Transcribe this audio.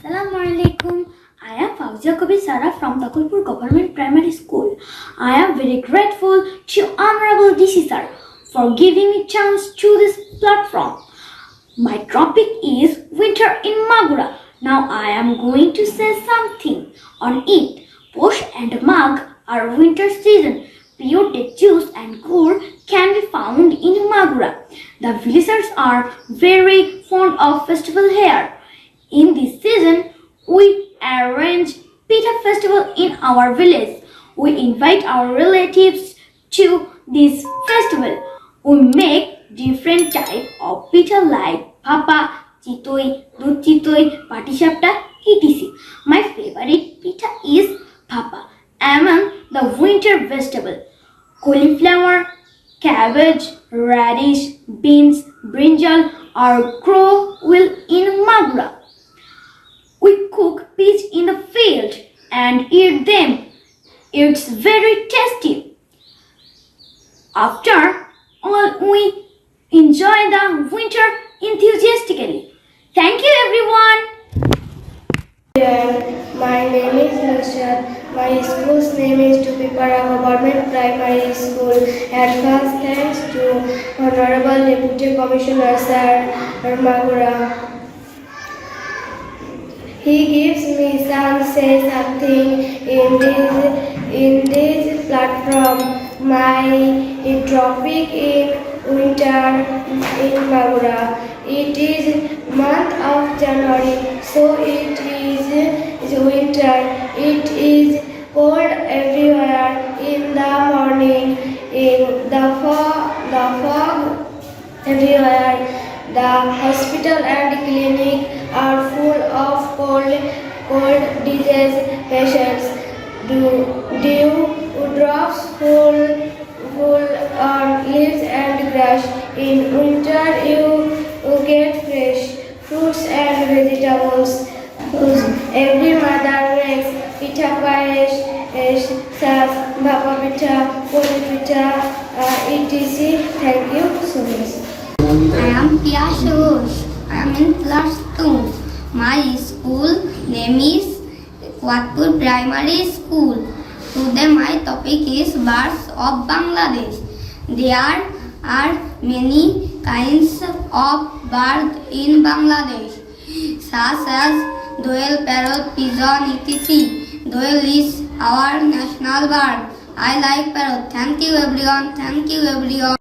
Assalamualaikum. I am Fauzia Kabir Sara from Takulpur Government Primary School. I am very grateful to Honorable DC Sir for giving me chance to this platform. My topic is winter in Magura. Now I am going to say something on it. Posh and Magh are winter season. Pure juice and gur can be found in Magura. The villagers are very fond of festival here. In this season, we arrange Pitha festival in our village. We invite our relatives to this festival. We make different type of Pitha like Papa, Chitoi, Dudh Chitoi, Patishapta, etc. My favorite Pitha is Papa. Among the winter vegetable, cauliflower, cabbage, radish, beans, brinjal are grow well in Magura. We cook peas in the field and eat them. It's very tasty. After all, we enjoy the winter enthusiastically. Thank you, everyone. My name is Nusrat. My school's name is Pitha Government Primary School. And first thanks to Honorable Deputy Commissioner Sir Magura. He gives me chance to say something in this platform. My topic in winter in Magura. It is month of January, so it is winter. It is cold everywhere in the morning. In the fog everywhere. The hospital and clinic are full of cold disease patients. Dew drops full on leaves and grass. In winter, you get fresh fruits and vegetables. Every mother makes Pitha payesh, sas, bhapa pitha, poli pitha, etc. Thank you so much. I am Priya Ghosh. I am in class 2. My school name is Watpur Primary School. Today my topic is birds of Bangladesh. There are many kinds of birds in Bangladesh, such as doel, parrot, pigeon, etc. Doel is our national bird. I like parrot. Thank you everyone. Thank you everyone.